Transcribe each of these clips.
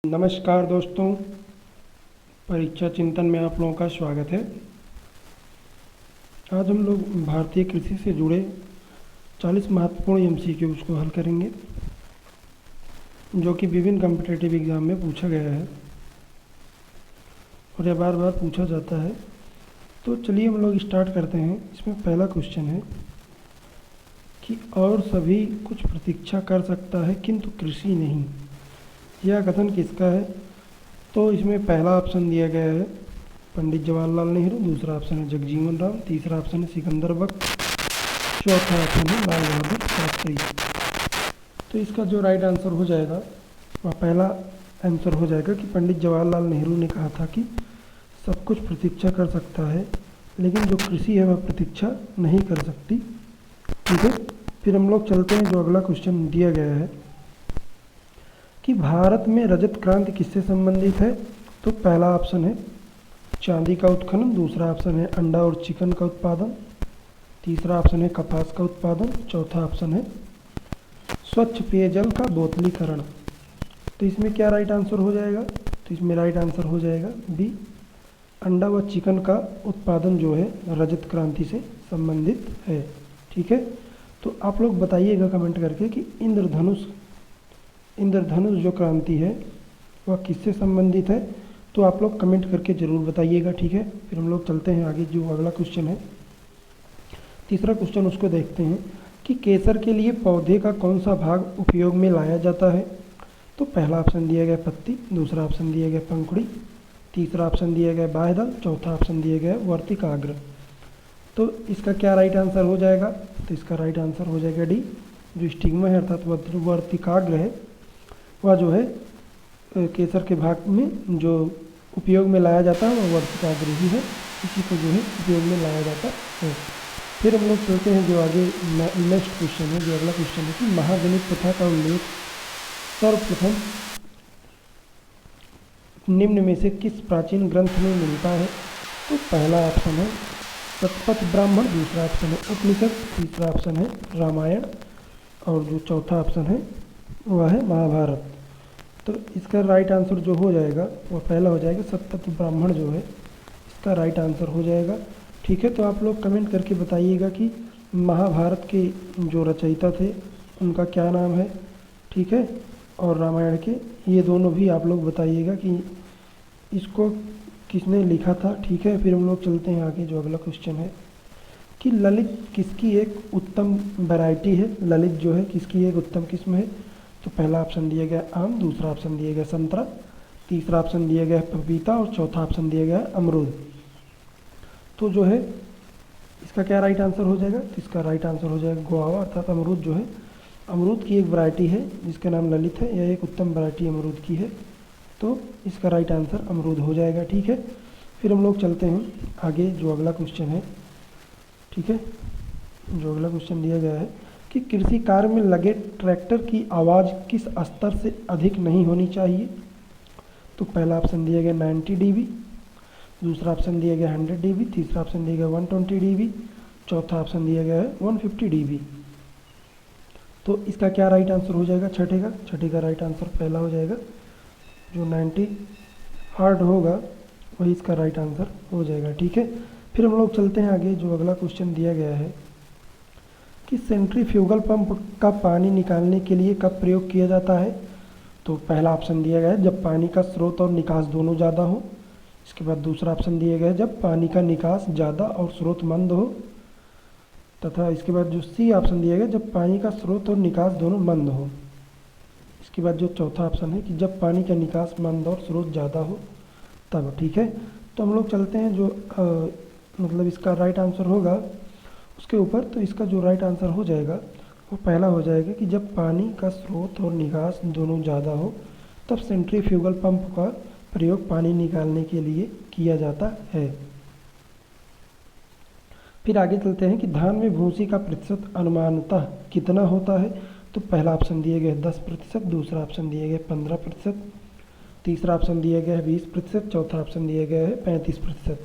नमस्कार दोस्तों, परीक्षा चिंतन में आप लोगों का स्वागत है। आज हम लोग भारतीय कृषि से जुड़े 40 महत्वपूर्ण एमसीक्यूज़ को हल करेंगे, जो कि विभिन्न कॉम्पिटिटिव एग्ज़ाम में पूछा गया है और यह बार बार पूछा जाता है। तो चलिए हम लोग स्टार्ट करते हैं। इसमें पहला क्वेश्चन है कि और सभी कुछ प्रतीक्षा कर सकता है किंतु कृषि नहीं, यह कथन किसका है? तो इसमें पहला ऑप्शन दिया गया है पंडित जवाहरलाल नेहरू, दूसरा ऑप्शन है जगजीवन राम, तीसरा ऑप्शन है सिकंदर बख्श, चौथा ऑप्शन है लाल बहादुर शास्त्री। तो इसका जो राइट आंसर हो जाएगा वह पहला आंसर हो जाएगा कि पंडित जवाहरलाल नेहरू ने कहा था कि सब कुछ प्रतीक्षा कर सकता है लेकिन जो कृषि है वह प्रतीक्षा नहीं कर सकती। ठीक है, फिर हम लोग चलते हैं। जो अगला क्वेश्चन दिया गया है कि भारत में रजत क्रांति किससे संबंधित है? तो पहला ऑप्शन है चांदी का उत्खनन, दूसरा ऑप्शन है अंडा और चिकन का उत्पादन, तीसरा ऑप्शन है कपास का उत्पादन, चौथा ऑप्शन है स्वच्छ पेयजल का बोतलीकरण। तो इसमें क्या राइट आंसर हो जाएगा? तो इसमें राइट आंसर हो जाएगा बी, अंडा व चिकन का उत्पादन जो है रजत क्रांति से संबंधित है। ठीक है, तो आप लोग बताइएगा कमेंट करके कि इंद्रधनुष जो क्रांति है वह किससे संबंधित है। तो आप लोग कमेंट करके ज़रूर बताइएगा। ठीक है, फिर हम लोग चलते हैं आगे। जो अगला क्वेश्चन है, तीसरा क्वेश्चन, उसको देखते हैं कि केसर के लिए पौधे का कौन सा भाग उपयोग में लाया जाता है? तो पहला ऑप्शन दिया गया पत्ती, दूसरा ऑप्शन दिया गया पंखुड़ी, तीसरा ऑप्शन दिया गया बाह्यदल, चौथा ऑप्शन दिया गया वर्तिकाग्र। तो इसका क्या राइट आंसर हो जाएगा? तो इसका राइट आंसर हो जाएगा डी, जो स्टिग्मा है अर्थात वर्तिकाग्र है वह जो है केसर के भाग में जो उपयोग में लाया जाता है वह वर्तिकाग्र ही है, इसी को जो है उपयोग में लाया जाता है। फिर हम लोग चलते हैं जो आगे नेक्स्ट क्वेश्चन है। जो अगला क्वेश्चन है कि महागणित प्रथा का उल्लेख सर्वप्रथम निम्न में से किस प्राचीन ग्रंथ में मिलता है? तो पहला ऑप्शन है शतपथ ब्राह्मण, दूसरा ऑप्शन है उपनिषद, तीसरा ऑप्शन है रामायण और जो चौथा ऑप्शन है वह है महाभारत। तो इसका राइट आंसर जो हो जाएगा वह पहला हो जाएगा शतपथ ब्राह्मण जो है इसका राइट आंसर हो जाएगा। ठीक है, तो आप लोग कमेंट करके बताइएगा कि महाभारत के जो रचयिता थे उनका क्या नाम है। ठीक है, और रामायण के ये दोनों भी आप लोग बताइएगा कि इसको किसने लिखा था। ठीक है, फिर हम लोग चलते हैं आगे। जो अगला क्वेश्चन है कि ललित किसकी एक उत्तम वैरायटी है? ललित जो है किसकी एक उत्तम किस्म है? तो पहला ऑप्शन दिया गया आम, दूसरा ऑप्शन दिया गया संतरा, तीसरा ऑप्शन दिया गया पपीता और चौथा ऑप्शन दिया गया अमरूद। तो जो है इसका क्या राइट आंसर हो जाएगा? तो इसका राइट आंसर हो जाएगा गुआवा, अर्थात अमरूद जो है अमरूद की एक वैरायटी है जिसका नाम ललित है। यह एक उत्तम वैरायटी अमरूद की है, तो इसका राइट आंसर अमरूद हो जाएगा। ठीक है, फिर हम लोग चलते हैं आगे। जो अगला क्वेश्चन है, ठीक है, जो अगला क्वेश्चन दिया गया है कि कृषि कार्य में लगे ट्रैक्टर की आवाज़ किस स्तर से अधिक नहीं होनी चाहिए? तो पहला ऑप्शन दिया गया 90 dB, दूसरा ऑप्शन दिया गया 100 dB, तीसरा ऑप्शन दिया गया 120 dB, चौथा ऑप्शन दिया गया है 150 dB। तो इसका क्या राइट आंसर हो जाएगा? छठे का राइट आंसर पहला हो जाएगा, जो 90 हार्ड होगा वही इसका राइट आंसर हो जाएगा। ठीक है, फिर हम लोग चलते हैं आगे। जो अगला क्वेश्चन दिया गया है कि सेंट्रीफ्यूगल पंप का पानी निकालने के लिए कब प्रयोग किया जाता है? तो पहला ऑप्शन दिया गया है जब पानी का स्रोत और निकास दोनों ज़्यादा हो। इसके बाद दूसरा ऑप्शन दिया गया है जब पानी का निकास ज़्यादा और स्रोत मंद हो, तथा इसके बाद जो सी ऑप्शन दिया गया जब पानी का स्रोत और निकास दोनों मंद हो। इसके बाद जो चौथा ऑप्शन है कि जब पानी का निकास मंद और स्रोत ज़्यादा हो तब। ठीक है, तो हम लोग चलते हैं जो मतलब इसका राइट आंसर होगा उसके ऊपर। तो इसका जो राइट आंसर हो जाएगा वो पहला हो जाएगा कि जब पानी का स्रोत और निकास दोनों ज़्यादा हो तब सेंट्रीफ्यूगल पंप का प्रयोग पानी निकालने के लिए किया जाता है। फिर आगे चलते हैं कि धान में भूसी का प्रतिशत अनुमानतः कितना होता है? तो पहला ऑप्शन दिया गया है 10%, दूसरा ऑप्शन दिया गया है 15%, तीसरा ऑप्शन दिया गया है 20%, चौथा ऑप्शन दिया गया है 35%।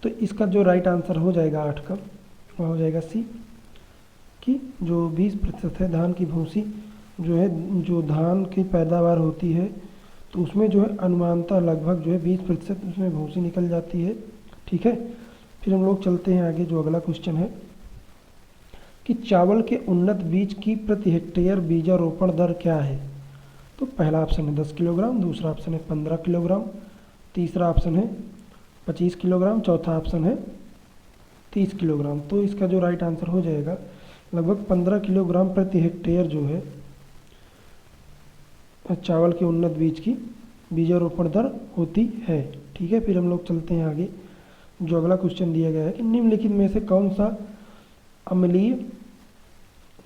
तो इसका जो राइट आंसर हो जाएगा 8 का वह हो जाएगा सी, कि जो 20% है धान की भूसी जो है, जो धान की पैदावार होती है तो उसमें जो है अनुमानतः लगभग जो है 20% उसमें भूसी निकल जाती है। ठीक है, फिर हम लोग चलते हैं आगे। जो अगला क्वेश्चन है कि चावल के उन्नत बीज की प्रति हेक्टेयर बीजारोपण दर क्या है? तो पहला ऑप्शन है 10 किलोग्राम, दूसरा ऑप्शन है 15 किलोग्राम, तीसरा ऑप्शन है 25 किलोग्राम, चौथा ऑप्शन है 30 किलोग्राम। तो इसका जो राइट आंसर हो जाएगा लगभग 15 किलोग्राम प्रति हेक्टेयर जो है चावल के उन्नत बीज की बीजारोपण दर होती है। ठीक है, फिर हम लोग चलते हैं आगे। जो अगला क्वेश्चन दिया गया है कि निम्नलिखित में से कौन सा अम्लीय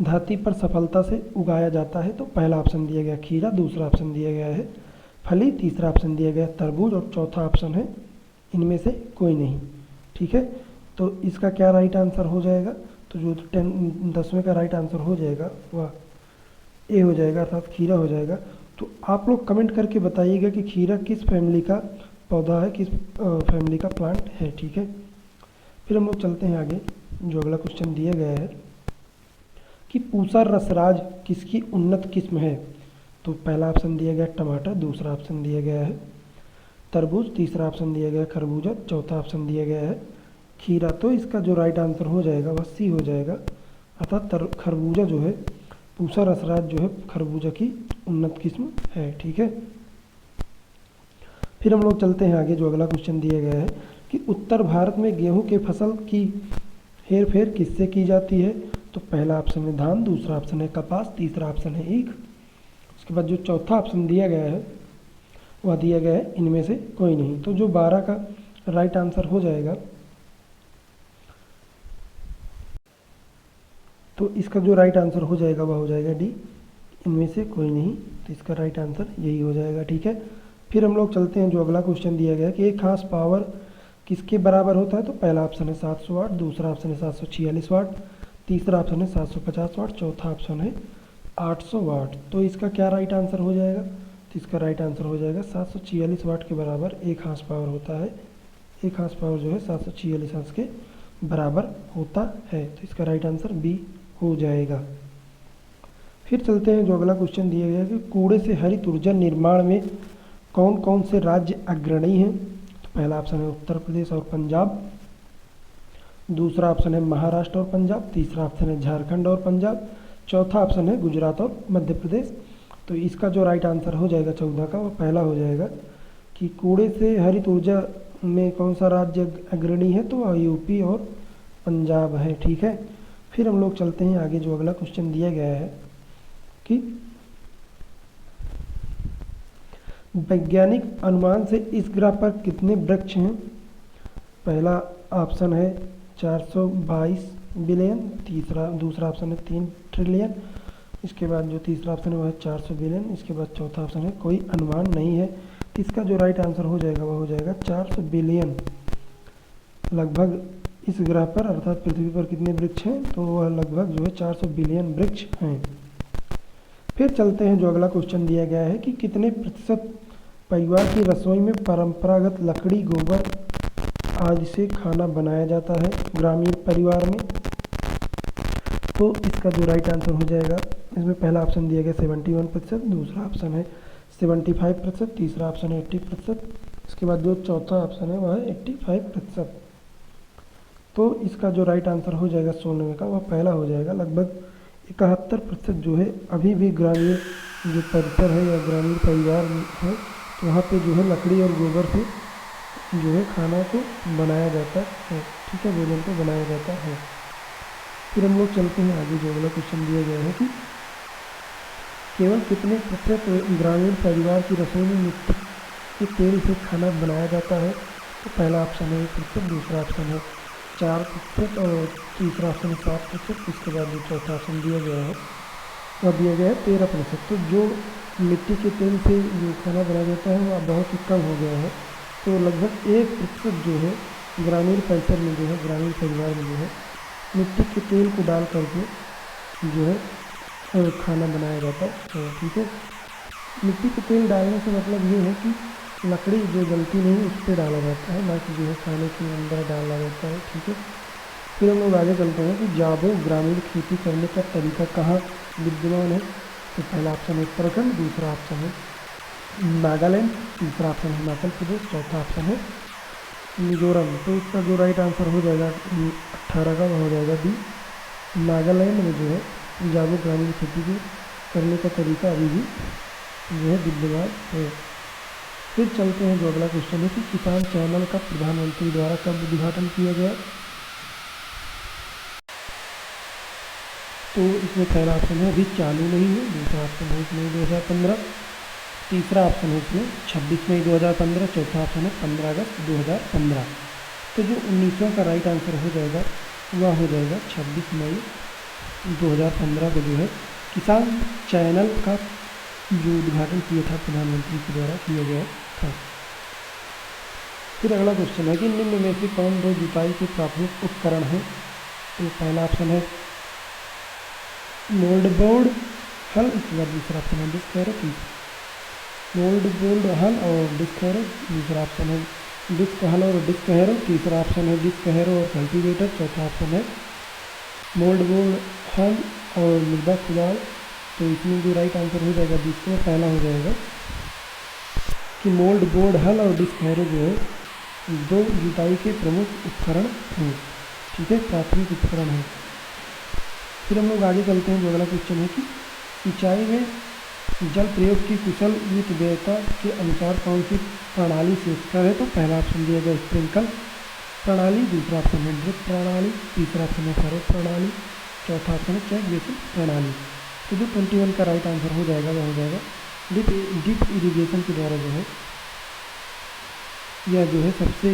धरती पर सफलता से उगाया जाता है? तो पहला ऑप्शन दिया गया खीरा, दूसरा ऑप्शन दिया गया है फली, तीसरा ऑप्शन दिया गया तरबूज और चौथा ऑप्शन है इनमें से कोई नहीं। ठीक है, तो इसका क्या राइट आंसर हो जाएगा? तो जो 10वें का राइट आंसर हो जाएगा वह ए हो जाएगा, अर्थात खीरा हो जाएगा। तो आप लोग कमेंट करके बताइएगा कि खीरा किस फैमिली का पौधा है, किस फैमिली का प्लांट है। ठीक है, फिर हम लोग चलते हैं आगे। जो अगला क्वेश्चन दिया गया है कि पूसा रसराज किसकी उन्नत किस्म है? तो पहला ऑप्शन दिया गया टमाटर, दूसरा ऑप्शन दिया गया है तरबूज, तीसरा ऑप्शन दिया गया है खरबूजा, चौथा ऑप्शन दिया गया है खीरा। तो इसका जो राइट आंसर हो जाएगा वह सी हो जाएगा, अर्थात खरबूजा जो है, पूसा रसराज जो है खरबूजा की उन्नत किस्म है। ठीक है, फिर हम लोग चलते हैं आगे। जो अगला क्वेश्चन दिया गया है कि उत्तर भारत में गेहूं के फसल की हेर फेर किससे की जाती है? तो पहला ऑप्शन है धान, दूसरा ऑप्शन है कपास, तीसरा ऑप्शन है ईख। उसके बाद जो चौथा ऑप्शन दिया गया है वह दिया गया है इनमें से कोई नहीं। तो जो 12 का राइट आंसर हो जाएगा, तो इसका जो राइट आंसर हो जाएगा वह हो जाएगा डी, इनमें से कोई नहीं। तो इसका राइट आंसर यही हो जाएगा। ठीक है, फिर हम लोग चलते हैं। जो अगला क्वेश्चन दिया गया है कि एक खास पावर किसके बराबर होता है? तो पहला ऑप्शन है 700 वाट, दूसरा ऑप्शन है 746 वाट, तीसरा ऑप्शन है 750 वाट, चौथा ऑप्शन है 800 वाट। तो इसका क्या राइट आंसर हो जाएगा? तो इसका राइट आंसर हो जाएगा 746 वाट के बराबर एक हार्स पावर होता है। एक हार्स पावर जो है 746 हर्ट्ज के बराबर होता है। तो इसका राइट आंसर बी हो जाएगा। फिर चलते हैं। जो अगला क्वेश्चन दिया गया है कि कूड़े से हरित ऊर्जा निर्माण में कौन कौन से राज्य अग्रणी हैं? तो पहला ऑप्शन है उत्तर प्रदेश और पंजाब, दूसरा ऑप्शन है महाराष्ट्र और पंजाब, तीसरा ऑप्शन है झारखंड और पंजाब, चौथा ऑप्शन है गुजरात और मध्य प्रदेश। तो इसका जो राइट आंसर हो जाएगा 14 का, वो पहला हो जाएगा कि कूड़े से हरित ऊर्जा में कौन सा राज्य अग्रणी है? तो वह यूपी और पंजाब है। ठीक है, फिर हम लोग चलते हैं आगे। जो अगला क्वेश्चन दिया गया है कि वैज्ञानिक अनुमान से इस ग्रह पर कितने वृक्ष हैं? पहला ऑप्शन है 422 बिलियन, दूसरा ऑप्शन है 3 ट्रिलियन, इसके बाद जो तीसरा ऑप्शन है वह है 400 बिलियन, इसके बाद चौथा ऑप्शन है कोई अनुमान नहीं है। इसका जो राइट आंसर हो जाएगा वह हो जाएगा 400 बिलियन। लगभग इस ग्रह पर अर्थात पृथ्वी पर कितने वृक्ष हैं? तो वह लगभग जो है 400 बिलियन वृक्ष हैं। फिर चलते हैं। जो अगला क्वेश्चन दिया गया है कि कितने प्रतिशत परिवार की रसोई में परंपरागत लकड़ी, गोबर आदि से खाना बनाया जाता है ग्रामीण परिवार में? तो इसका जो राइट आंसर हो जाएगा, इसमें पहला ऑप्शन दिया गया 71%, दूसरा ऑप्शन है 75%, तीसरा ऑप्शन है 80%, इसके बाद जो चौथा ऑप्शन है वह है 85%। तो इसका जो राइट आंसर हो जाएगा 96 का, वह पहला हो जाएगा। लगभग 71% जो है अभी भी ग्रामीण जो परिसर है या ग्रामीण परिवार है, तो वहाँ पे जो है लकड़ी और गोबर से जो है खाना को बनाया जाता है। ठीक है, भोजन को बनाया जाता है। फिर हम लोग चलते हैं आगे। जो अगला क्वेश्चन दिया गया है कि केवल कितने प्रतिशत ग्रामीण परिवार की रसोई में मिट्टी के तेल से खाना बनाया जाता है? तो पहला ऑप्शन है 1%, दूसरा ऑप्शन है 4% और तीसरा ऑप्शन है 7%, इसके बाद जो चौथा ऑप्शन दिया गया है वह दिया गया है 13%। तो जो मिट्टी के तेल से जो खाना बनाया जाता है वह बहुत ही कम हो गया है। तो लगभग 1% जो है ग्रामीण परिसर में जो है, ग्रामीण परिवार में जो है मिट्टी के तेल को डाल करके जो है खाना बनाया जाता है। ठीक है, मिट्टी के तेल डालने से मतलब ये है कि लकड़ी जो जलती नहीं उस पर डाला जाता है, ना कि जो है खाने के अंदर डाला जाता है। ठीक है, फिर हम लोग आगे चलते हैं कि जादव ग्रामीण खेती करने का तरीका कहाँ विद्यमान है? तो पहला ऑप्शन है उत्तराखंड, दूसरा ऑप्शन है नागालैंड, तीसरा ऑप्शन हिमाचल प्रदेश, चौथा ऑप्शन है मिजोरम। तो इसका जो राइट आंसर हो जाएगा 18 का, वह हो जाएगा डी। नागालैंड में जो है जागो ग्रामीण खेती के करने का तरीका अभी भी जो है विद्यमान है। फिर चलते हैं जो अगला क्वेश्चन है कि किसान चैनल का प्रधानमंत्री द्वारा कब उद्घाटन किया गया। तो इसमें पहला ऑप्शन है अभी चालू नहीं है, दूसरा ऑप्शन है इसमें 2015, तीसरा ऑप्शन है इसमें 26 मई 2015, चौथा ऑप्शन है 15 अगस्त 2015। तो जो 19वां का राइट आंसर हो जाएगा वह हो जाएगा 26 मई 2015 को जो है किसान चैनल का जो उद्घाटन किया था प्रधानमंत्री के द्वारा किया गया था। फिर अगला क्वेश्चन है कि निम्न में से कौन दो जुताई के प्राथमिक उपकरण हैं। तो पहला ऑप्शन है मोल्ड बोर्ड हल, इसके बाद दूसरा ऑप्शन है डिस्क हैरो, मोल्ड बोर्ड हल और डिस्क हैरो, दूसरा ऑप्शन है डिस्क हल और डिस्क हैरो, तीसरा ऑप्शन है डिस्क हैरो और कल्टीवेटर, चौथा ऑप्शन है मोल्ड बोर्ड हल और मृदा कुदाल। तो इसमें जो राइट आंसर हो जाएगा जिसमें पहला हो जाएगा कि मोल्ड बोर्ड हल और डिस्क हैरो जो है दो जुताई के प्रमुख उपकरण हैं, ठीक है, प्राथमिक उपकरण हैं। फिर हम लोग आगे चलते हैं जो अगला क्वेश्चन है कि सिंचाई में जल प्रयोग की कुशल मितव्ययता के अनुसार कौन सी प्रणाली श्रेष्ठकर है। तो पहला ऑप्शन दिया गया स्प्रिंकल प्रणाली, दूसरा ऑप्शन है ड्रिप प्रणाली, तीसरा ऑप्शन है फरो प्रणाली, चौथा ऑप्शन है चेक बेसिन प्रणाली। तो जो 21 का राइट आंसर हो जाएगा वह हो जाएगा ड्रिप इरीगेशन के द्वारा जो है यह जो है सबसे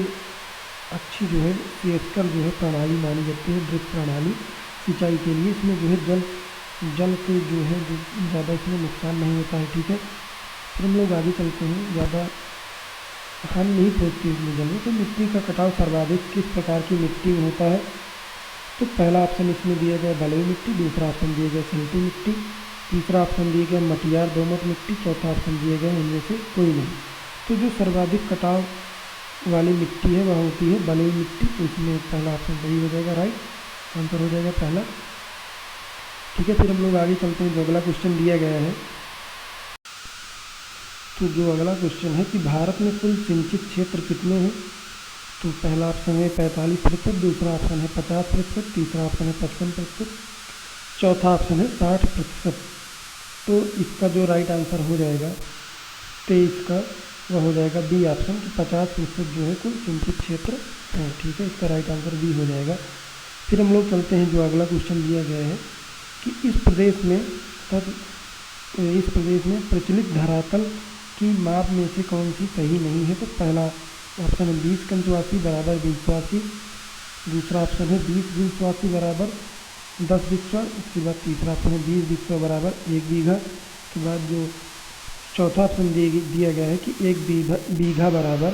अच्छी जो है श्रेष्ठकर जो है प्रणाली मानी जाती है ड्रिप प्रणाली सिंचाई के लिए। इसमें जो है जल के जो है ज़्यादा इसमें नुकसान नहीं होता है, ठीक है। फिर हम लोग आगे चलते हैं, ज़्यादा हानि नहीं पहुँचती इसमें जल में। तो मिट्टी का कटाव सर्वाधिक किस प्रकार की मिट्टी में होता है। तो पहला ऑप्शन इसमें दिया गया बलुई मिट्टी, दूसरा ऑप्शन दिया गया सिल्टी मिट्टी, तीसरा ऑप्शन दिया गया मटियार दोमट मिट्टी, चौथा ऑप्शन दिया गया इनमें से कोई नहीं। तो जो सर्वाधिक कटाव वाली मिट्टी है वह होती है बलुई मिट्टी। तो इसमें पहला ऑप्शन सही हो जाएगा, राइट आंसर हो जाएगा पहला, ठीक है। फिर हम लोग आगे चलते हैं जो अगला क्वेश्चन दिया गया है। तो जो अगला क्वेश्चन है कि भारत में कुल सिंचित क्षेत्र कितने हैं। तो पहला ऑप्शन है 45%, दूसरा ऑप्शन है 50%, तीसरा ऑप्शन है 55%, चौथा ऑप्शन है 60%। तो इसका जो राइट आंसर हो जाएगा 23 का वह हो जाएगा बी ऑप्शन कि 50% जो है कुल सिंचित क्षेत्र है, ठीक है। इसका राइट आंसर बी हो जाएगा। फिर हम लोग चलते हैं जो अगला क्वेश्चन दिया गया है कि इस प्रदेश में प्रचलित धरातल की माप में से कौन सी सही नहीं है। तो पहला ऑप्शन है 20 कंचवासी बराबर 20 स्वासी, दूसरा ऑप्शन है 20 बीसवासी बराबर 10 बिस्वा, इसके बाद तीसरा ऑप्शन है 20 बिस्वा बराबर 1 बीघा, के बाद जो चौथा ऑप्शन दिया गया है कि 1 बीघा बराबर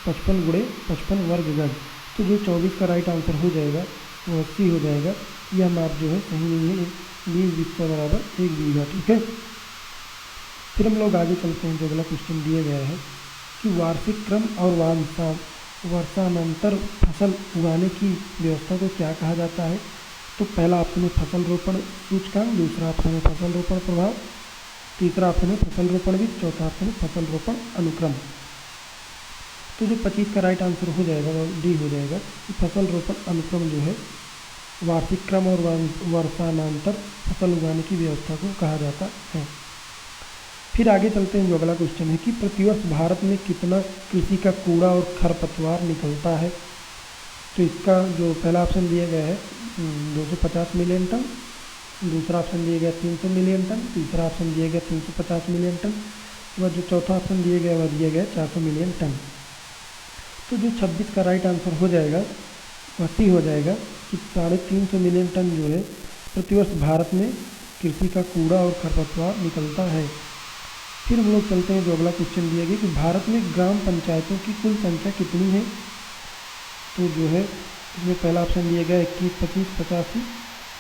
55 गुणे 55 वर्ग गज। तो जो 24 का राइट आंसर हो जाएगा वो 80 हो जाएगा। यह माप जो है सही नहीं है, 20 बिस्वा बराबर 1 बीघा, ठीक है। फिर हम लोग आगे चलते हैं जो अगला क्वेश्चन दिया गया है कि वार्षिक क्रम और वर्षानंतर फसल उगाने की व्यवस्था को क्या कहा जाता है। तो पहला ऑप्शन है फसल रोपण सूचकांक, दूसरा ऑप्शन है फसल रोपण प्रभाव, तीसरा ऑप्शन है फसल रोपण विधि, चौथा ऑप्शन है फसल रोपण अनुक्रम। तो जो 25 का राइट आंसर हो जाएगा वो डी हो जाएगा कि फसल रोपण अनुक्रम जो है वार्षिक क्रम और वर्षानंतर फसल उगाने की व्यवस्था को कहा जाता है। फिर आगे चलते हैं जो अगला क्वेश्चन है कि प्रतिवर्ष भारत में कितना कृषि का कूड़ा और खरपतवार निकलता है। तो इसका जो पहला ऑप्शन दिया गया है 250 मिलियन टन, दूसरा ऑप्शन दिया गया 300 मिलियन टन, तीसरा ऑप्शन दिया गया 350 मिलियन टन, उसके बाद जो चौथा ऑप्शन दिया गया वह दिया गया 400 मिलियन टन। तो जो 26 का राइट आंसर हो जाएगा वह टी हो जाएगा कि 350 मिलियन टन जो है प्रतिवर्ष भारत में कृषि का कूड़ा और खरपतवार निकलता है। फिर हम लोग चलते हैं जो अगला क्वेश्चन दिया गया कि भारत में ग्राम पंचायतों की कुल संख्या कितनी है। तो जो है इसमें पहला ऑप्शन दिया गया 21, 25, 85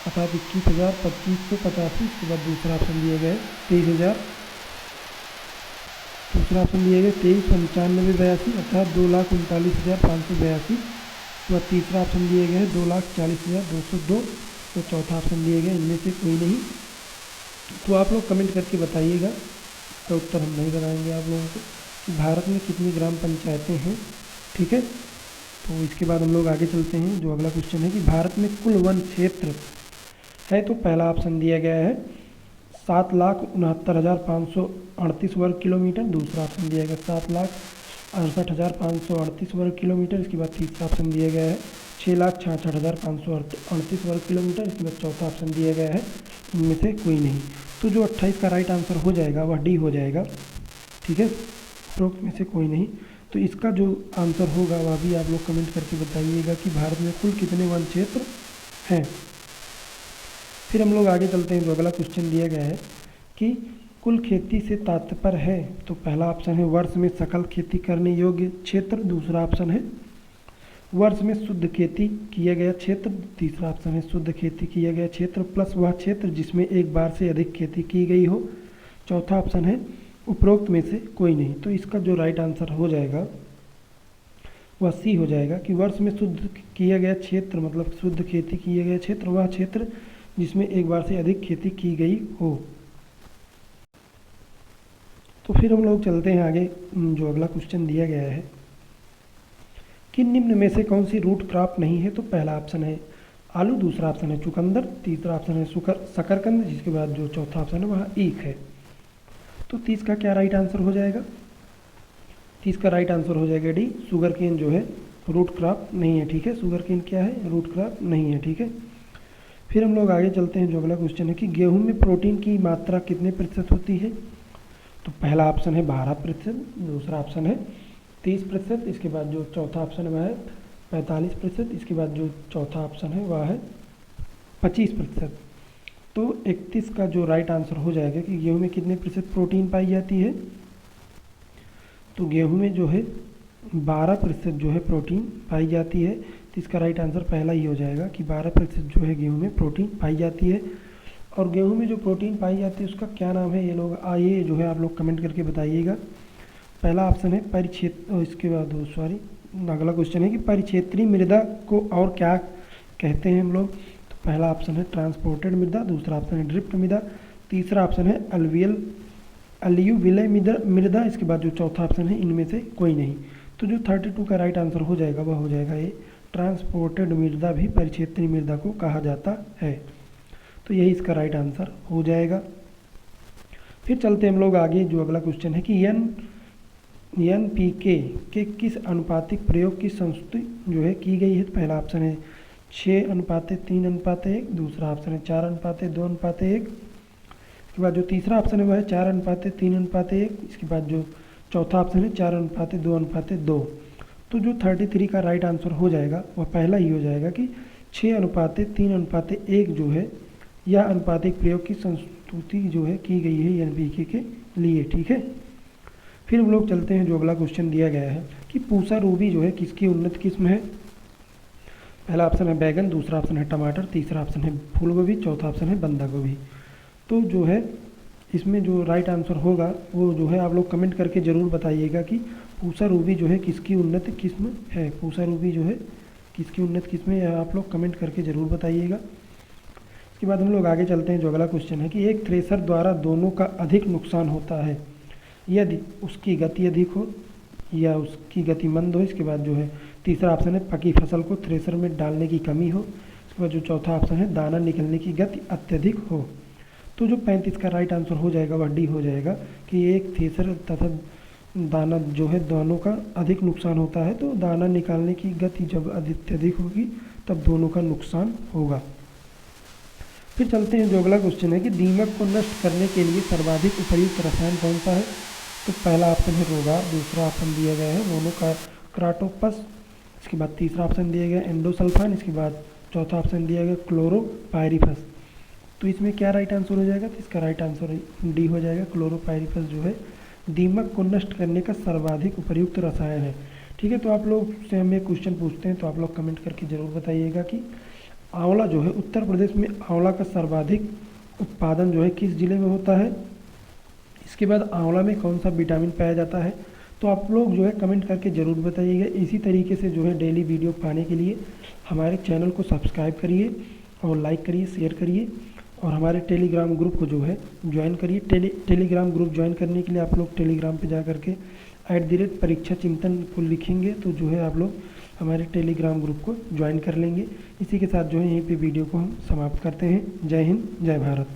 अर्थात 21,2585, इसके बाद दूसरा ऑप्शन दिया गया 23,000, दूसरा ऑप्शन दिया गया 23,95,82 अर्थात 2,39,582, उसके बाद तीसरा ऑप्शन दिया गया है 2,40,202, तो चौथा ऑप्शन दिया गया इनमें से कोई नहीं। तो आप लोग कमेंट करके बताइएगा इसका उत्तर हम नहीं बताएंगे आप लोगों को कि भारत में कितनी ग्राम पंचायतें हैं। ठीक है, तो इसके बाद हम लोग आगे चलते हैं। जो अगला क्वेश्चन है कि भारत में कुल वन क्षेत्र है, तो पहला ऑप्शन दिया गया है 7,69,538 वर्ग किलोमीटर। दूसरा ऑप्शन दिया गया 7,68,538 वर्ग किलोमीटर। इसके बाद तीसरा ऑप्शन दिया गया है 6,66,538 वर्ग किलोमीटर। इसके बाद चौथा ऑप्शन दिया गया है इनमें से कोई नहीं। तो जो 28 का राइट आंसर हो जाएगा वह डी हो जाएगा। ठीक है, उपरोक्त में से कोई नहीं। तो इसका जो आंसर होगा वह भी आप लोग कमेंट करके बताइएगा कि भारत में कुल कितने वन क्षेत्र हैं। फिर हम लोग आगे चलते हैं। जो अगला क्वेश्चन दिया गया है कि कुल खेती से तात्पर्य है, तो पहला ऑप्शन है वर्ष में सकल खेती करने योग्य क्षेत्र। दूसरा ऑप्शन है वर्ष में शुद्ध खेती किया गया क्षेत्र। तीसरा ऑप्शन है शुद्ध खेती किया गया क्षेत्र प्लस वह क्षेत्र जिसमें एक बार से अधिक खेती की गई हो। चौथा ऑप्शन है उपरोक्त में से कोई नहीं। तो इसका जो राइट आंसर हो जाएगा वह सी हो जाएगा कि वर्ष में शुद्ध किया गया क्षेत्र मतलब शुद्ध खेती किया गया क्षेत्र वह क्षेत्र जिसमें एक बार से अधिक खेती की गई हो। तो फिर हम लोग चलते हैं आगे। जो अगला क्वेश्चन दिया गया है कि निम्न में से कौन सी रूट क्रॉप नहीं है, तो पहला ऑप्शन है आलू। दूसरा ऑप्शन है चुकंदर। तीसरा ऑप्शन है शकरकंद। जिसके बाद जो चौथा ऑप्शन है वह ईख है। तो 30 का क्या राइट आंसर हो जाएगा? 30 का राइट आंसर हो जाएगा डी, शुगर केन जो है रूट क्रॉप नहीं है। ठीक है, शुगर केन क्या है? रूट क्रॉप नहीं है। ठीक है, फिर हम लोग आगे चलते हैं। जो अगला क्वेश्चन है कि गेहूं में प्रोटीन की मात्रा कितने प्रतिशत होती है, तो पहला ऑप्शन है 12%। दूसरा ऑप्शन है 30%। इसके बाद जो चौथा ऑप्शन है वह है 45%। इसके बाद जो चौथा ऑप्शन है वह है 25%। तो 31 का जो राइट आंसर हो जाएगा कि गेहूं में कितने प्रतिशत प्रोटीन पाई जाती है, तो गेहूं में जो है 12% जो है प्रोटीन पाई जाती है। तो इसका राइट आंसर पहला ही हो जाएगा कि 12% जो है गेहूं में प्रोटीन पाई जाती है। और गेहूं में जो प्रोटीन पाई जाती है उसका क्या नाम है, ये लोग ये जो है आप लोग कमेंट करके बताइएगा। पहला ऑप्शन है परिक्षेत्र। इसके बाद अगला क्वेश्चन है कि परिक्षेत्रीय मृदा को और क्या कहते हैं हम लोग, तो पहला ऑप्शन है ट्रांसपोर्टेड मृदा। दूसरा ऑप्शन है ड्रिफ्ट मृदा। तीसरा ऑप्शन है अलुवियल मृदा। इसके बाद जो चौथा ऑप्शन है इनमें से कोई नहीं। तो जो 32 का राइट आंसर हो जाएगा वह हो जाएगा ये ट्रांसपोर्टेड मृदा भी परिक्षेत्रीय मृदा को कहा जाता है। तो यही इसका राइट आंसर हो जाएगा। फिर चलते हम लोग आगे। जो अगला क्वेश्चन है कि NPK के किस अनुपातिक प्रयोग की संस्तुति जो है की गई है, तो पहला ऑप्शन है 6:3:1। दूसरा ऑप्शन है 4:2:1। इसके बाद जो तीसरा ऑप्शन है वह है 4:3:1। इसके बाद जो चौथा ऑप्शन है 4:2:2। तो जो 33 का राइट आंसर हो जाएगा वह पहला ही हो जाएगा कि 6:3:1 जो है यह अनुपातिक प्रयोग की संस्तुति जो है की गई है NPK के लिए। ठीक है, फिर हम लोग चलते हैं। जो अगला क्वेश्चन दिया गया है कि पूसा रूबी जो है किसकी उन्नत किस्म है, पहला ऑप्शन है बैगन। दूसरा ऑप्शन है टमाटर। तीसरा ऑप्शन है फूलगोभी। चौथा ऑप्शन है बंदा गोभी। तो जो है इसमें जो राइट आंसर होगा वो जो है आप लोग कमेंट करके ज़रूर बताइएगा कि पूसा रूबी जो है किसकी उन्नत किस्म है। पूसा रूबी जो है किसकी उन्नत किस्म है, आप लोग कमेंट करके ज़रूर बताइएगा। इसके बाद हम लोग आगे चलते हैं। जो अगला क्वेश्चन है कि एक थ्रेसर द्वारा दोनों का अधिक नुकसान होता है यदि उसकी गति अधिक हो या उसकी गति मंद हो। इसके बाद जो है तीसरा ऑप्शन है पकी फसल को थ्रेसर में डालने की कमी हो। इसके बाद जो चौथा ऑप्शन है दाना निकलने की गति अत्यधिक हो। तो जो 35 का राइट आंसर हो जाएगा वह डी हो जाएगा कि एक थ्रेसर तथा दाना जो है दोनों का अधिक नुकसान होता है। तो दाना निकालने की गति जब अत्यधिक होगी तब दोनों का नुकसान होगा। फिर चलते हैं। जो अगला क्वेश्चन है कि दीमक को नष्ट करने के लिए सर्वाधिक उपयुक्त रसायन कौन सा है, तो पहला ऑप्शन है रोगार। दूसरा ऑप्शन दिया गया है मोनोक्राटोपस। इसके बाद तीसरा ऑप्शन दिया गया एंडोसल्फान। इसके बाद चौथा ऑप्शन दिया गया क्लोरोपाइरीफस। तो इसमें क्या राइट आंसर हो जाएगा, तो इसका राइट आंसर डी हो जाएगा। क्लोरोपाइरीफस जो है दीमक को नष्ट करने का सर्वाधिक उपयुक्त रसायन है। ठीक है, तो आप लोग से हम एक क्वेश्चन पूछते हैं तो आप लोग कमेंट करके ज़रूर बताइएगा कि आंवला जो है उत्तर प्रदेश में आंवला का सर्वाधिक उत्पादन जो है किस जिले में होता है। इसके बाद आंवला में कौन सा विटामिन पाया जाता है, तो आप लोग जो है कमेंट करके ज़रूर बताइएगा। इसी तरीके से जो है डेली वीडियो पाने के लिए हमारे चैनल को सब्सक्राइब करिए और लाइक करिए, शेयर करिए और हमारे टेलीग्राम ग्रुप को जो है ज्वाइन करिए। टेलीग्राम ग्रुप ज्वाइन करने के लिए आप लोग टेलीग्राम पे जा करके @परीक्षा चिंतन को लिखेंगे तो जो है आप लोग हमारे टेलीग्राम ग्रुप को ज्वाइन कर लेंगे। इसी के साथ जो है यहीं पे वीडियो को हम समाप्त करते हैं। जय हिंद, जय भारत।